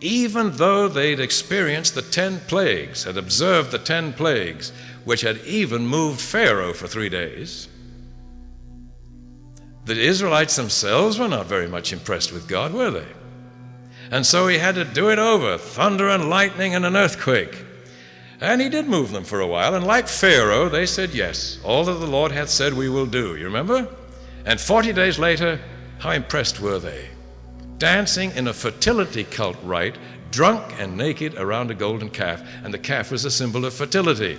even though they'd experienced the 10 plagues, had observed the 10 plagues, which had even moved Pharaoh for 3 days. The Israelites themselves were not very much impressed with God, were they? And so he had to do it over, thunder and lightning and an earthquake. And he did move them for a while, and like Pharaoh, they said, yes, all that the Lord hath said we will do. You remember? And 40 days later, how impressed were they? Dancing in a fertility cult rite, drunk and naked around a golden calf, and the calf was a symbol of fertility.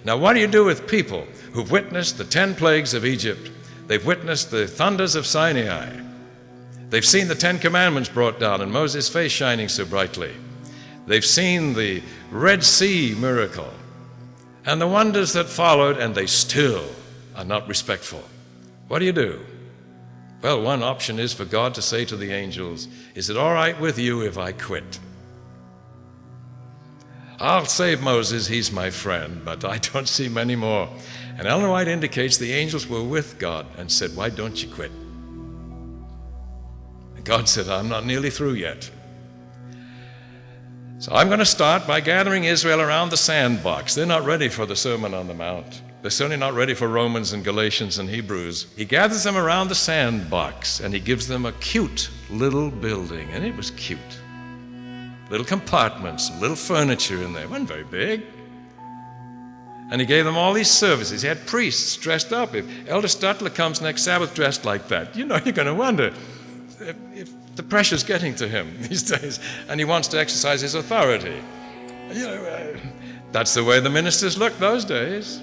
Now, what do you do with people who've witnessed the 10 plagues of Egypt? They've witnessed the thunders of Sinai. They've seen the 10 commandments brought down and Moses' face shining so brightly. They've seen the Red Sea miracle and the wonders that followed, and they still are not respectful. What do you do? Well, one option is for God to say to the angels, is it all right with you if I quit? I'll save Moses, he's my friend, but I don't see many more. And Ellen White indicates the angels were with God and said, why don't you quit? And God said, I'm not nearly through yet. So I'm going to start by gathering Israel around the Sandbox. They're not ready for the Sermon on the Mount. They're certainly not ready for Romans and Galatians and Hebrews. He gathers them around the Sandbox, and he gives them a cute little building. And it was cute. Little compartments, little furniture in there. It wasn't very big. And he gave them all these services. He had priests dressed up. If Elder Stutler comes next Sabbath dressed like that, you're going to wonder if the pressure's getting to him these days, and he wants to exercise his authority. That's the way the ministers looked those days.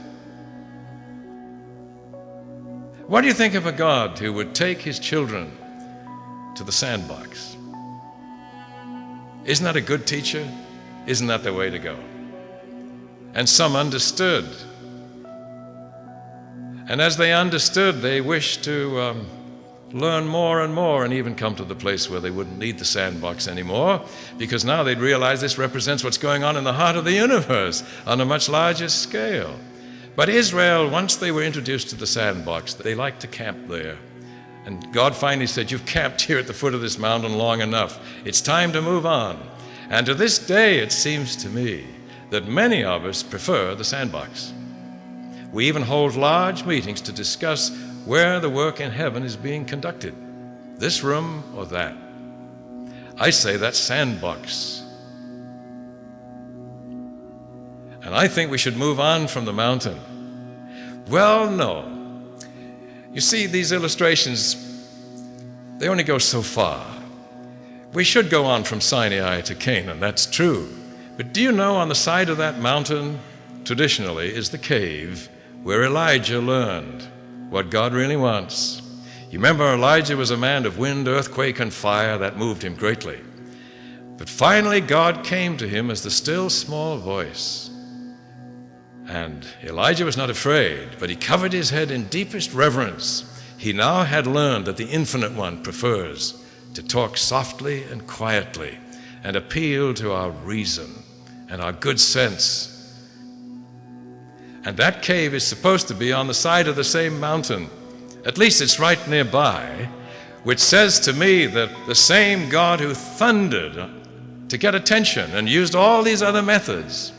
What do you think of a God who would take his children to the Sandbox? Isn't that a good teacher? Isn't that the way to go? And some understood. And as they understood, they wished to learn more and more, and even come to the place where they wouldn't need the Sandbox anymore, because now they'd realize this represents what's going on in the heart of the universe on a much larger scale. But Israel, once they were introduced to the Sandbox, they liked to camp there. And God finally said, you've camped here at the foot of this mountain long enough. It's time to move on. And to this day, it seems to me that many of us prefer the Sandbox. We even hold large meetings to discuss where the work in heaven is being conducted, this room or that. I say that's Sandbox. And I think we should move on from the mountain. Well, no. You see, these illustrations, they only go so far. We should go on from Sinai to Canaan, that's true. But do you know, on the side of that mountain, traditionally, is the cave where Elijah learned what God really wants. You remember, Elijah was a man of wind, earthquake, and fire. That moved him greatly. But finally, God came to him as the still small voice. And Elijah was not afraid, but he covered his head in deepest reverence. He now had learned that the Infinite One prefers to talk softly and quietly and appeal to our reason and our good sense. And that cave is supposed to be on the side of the same mountain. At least it's right nearby, which says to me that the same God who thundered to get attention and used all these other methods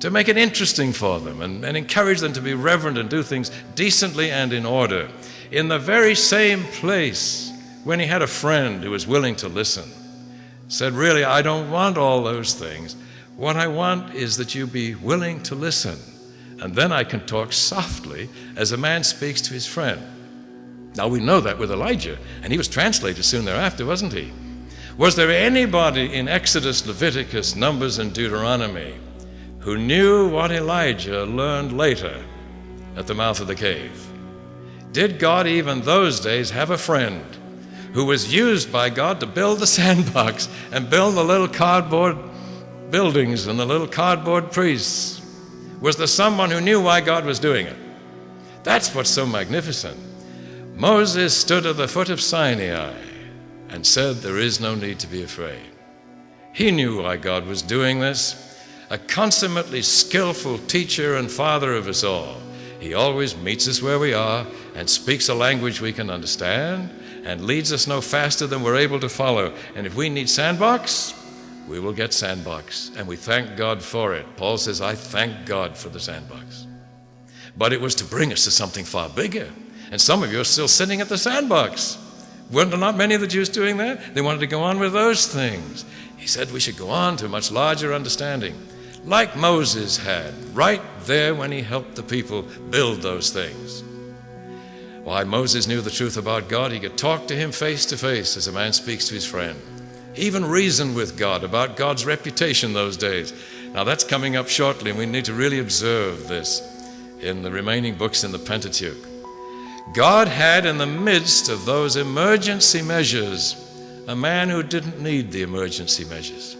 to make it interesting for them and encourage them to be reverent and do things decently and in order, in the very same place when he had a friend who was willing to listen, said, really, I don't want all those things. What I want is that you be willing to listen. And then I can talk softly as a man speaks to his friend. Now, we know that with Elijah, and he was translated soon thereafter, wasn't he? Was there anybody in Exodus, Leviticus, Numbers, and Deuteronomy who knew what Elijah learned later at the mouth of the cave? Did God even those days have a friend who was used by God to build the Sandbox and build the little cardboard buildings and the little cardboard priests? Was there someone who knew why God was doing it? That's what's so magnificent. Moses stood at the foot of Sinai and said, there is no need to be afraid. He knew why God was doing this. A consummately skillful teacher and father of us all. He always meets us where we are and speaks a language we can understand and leads us no faster than we're able to follow. And if we need Sandbox, we will get Sandbox, and we thank God for it. Paul says, I thank God for the Sandbox. But it was to bring us to something far bigger. And some of you are still sitting at the Sandbox. Weren't there not many of the Jews doing that? They wanted to go on with those things. He said we should go on to a much larger understanding, like Moses had, right there when he helped the people build those things. Why, Moses knew the truth about God. He could talk to him face to face as a man speaks to his friend. He even reasoned with God about God's reputation those days. Now that's coming up shortly, and we need to really observe this in the remaining books in the Pentateuch. God had in the midst of those emergency measures a man who didn't need the emergency measures.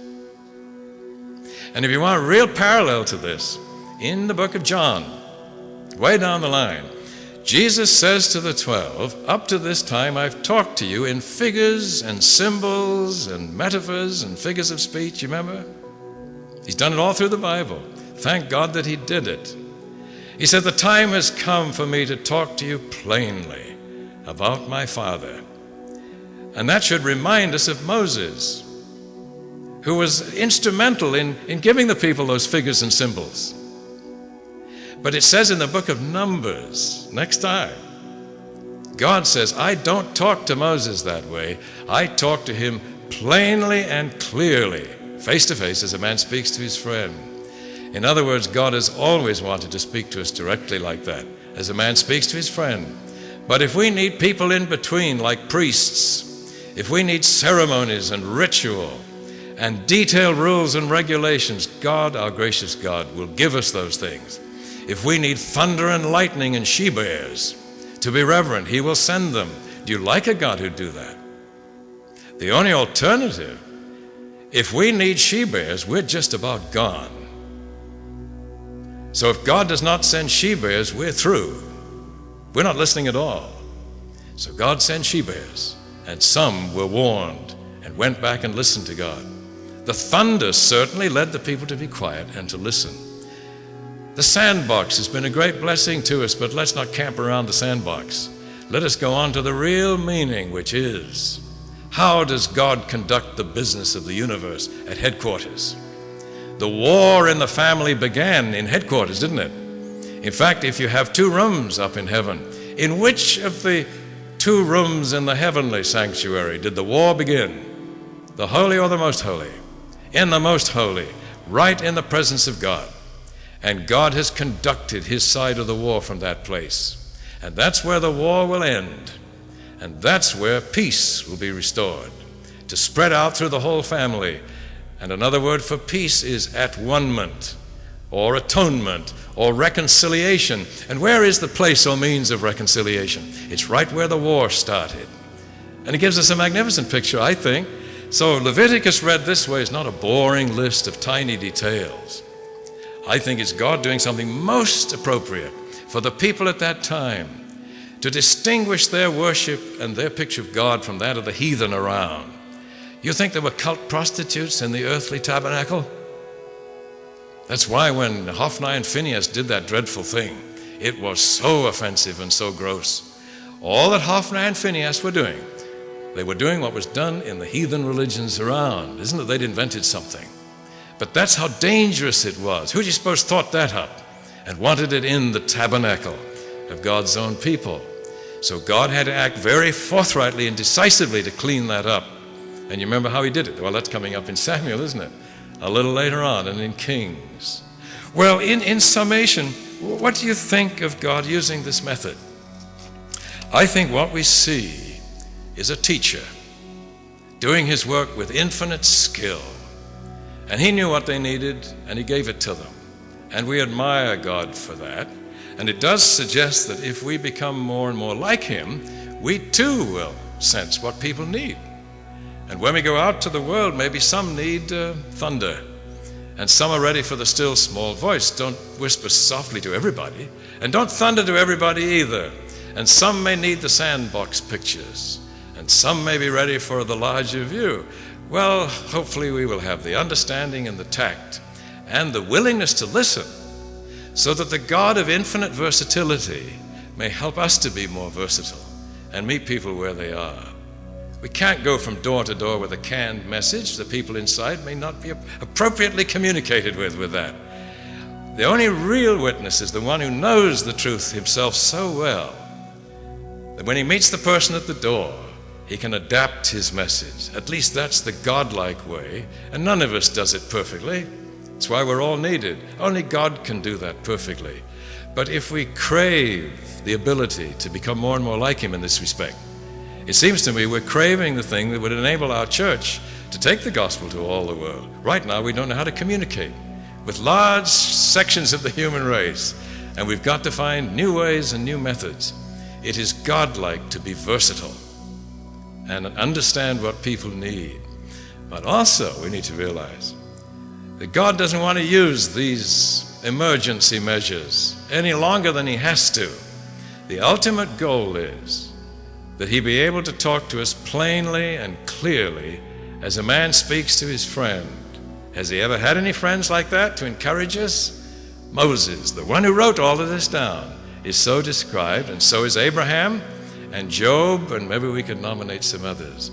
And if you want a real parallel to this, in the book of John, way down the line, Jesus says to the 12, up to this time I've talked to you in figures and symbols and metaphors and figures of speech, you remember? He's done it all through the Bible. Thank God that he did it. He said, the time has come for me to talk to you plainly about my Father. And that should remind us of Moses, who was instrumental in giving the people those figures and symbols. But it says in the book of Numbers, next time, God says, I don't talk to Moses that way. I talk to him plainly and clearly, face to face, as a man speaks to his friend. In other words, God has always wanted to speak to us directly like that, as a man speaks to his friend. But if we need people in between, like priests, if we need ceremonies and ritual and detailed rules and regulations, God, our gracious God, will give us those things. If we need thunder and lightning and she-bears to be reverent, he will send them. Do you like a God who'd do that? The only alternative, if we need she-bears, we're just about gone. So if God does not send she-bears, we're through. We're not listening at all. So God sent she-bears, and some were warned and went back and listened to God. The thunder certainly led the people to be quiet and to listen. The Sandbox has been a great blessing to us, but let's not camp around the Sandbox. Let us go on to the real meaning, which is, how does God conduct the business of the universe at headquarters? The war in the family began in headquarters, didn't it? In fact, if you have two rooms up in heaven, in which of the two rooms in the heavenly sanctuary did the war begin? The holy or the most holy? In the most holy, right in the presence of God. And God has conducted his side of the war from that place. And that's where the war will end. And that's where peace will be restored, to spread out through the whole family. And another word for peace is at-one-ment, or atonement, or reconciliation. And where is the place or means of reconciliation? It's right where the war started. And it gives us a magnificent picture, I think. So Leviticus read this way is not a boring list of tiny details. I think it's God doing something most appropriate for the people at that time to distinguish their worship and their picture of God from that of the heathen around. You think there were cult prostitutes in the earthly tabernacle? That's why when Hophni and Phinehas did that dreadful thing, it was so offensive and so gross. All that Hophni and Phinehas were doing, they were doing what was done in the heathen religions around. Isn't it? They'd invented something. But that's how dangerous it was. Who do you suppose thought that up and wanted it in the tabernacle of God's own people? So God had to act very forthrightly and decisively to clean that up. And you remember how he did it? Well, that's coming up in Samuel, isn't it? A little later on, and in Kings. Well, in summation, what do you think of God using this method? I think what we see is a teacher doing his work with infinite skill. And he knew what they needed, and he gave it to them. And we admire God for that. And it does suggest that if we become more and more like him, we too will sense what people need. And when we go out to the world, maybe some need thunder, and some are ready for the still small voice. Don't whisper softly to everybody, and don't thunder to everybody either. And some may need the Sandbox pictures, and some may be ready for the larger view. Well, hopefully we will have the understanding and the tact and the willingness to listen, so that the God of infinite versatility may help us to be more versatile and meet people where they are. We can't go from door to door with a canned message. The people inside may not be appropriately communicated with that. The only real witness is the one who knows the truth himself so well that when he meets the person at the door, he can adapt his message. At least that's the godlike way, and none of us does it perfectly. That's why we're all needed. Only God can do that perfectly. But if we crave the ability to become more and more like him in this respect, it seems to me we're craving the thing that would enable our church to take the gospel to all the world. Right now, we don't know how to communicate with large sections of the human race, and we've got to find new ways and new methods. It is godlike to be versatile and understand what people need. But also, we need to realize that God doesn't want to use these emergency measures any longer than he has to. The ultimate goal is that he be able to talk to us plainly and clearly as a man speaks to his friend. Has he ever had any friends like that to encourage us? Moses, the one who wrote all of this down, is so described, and so is Abraham and Job, and maybe we could nominate some others.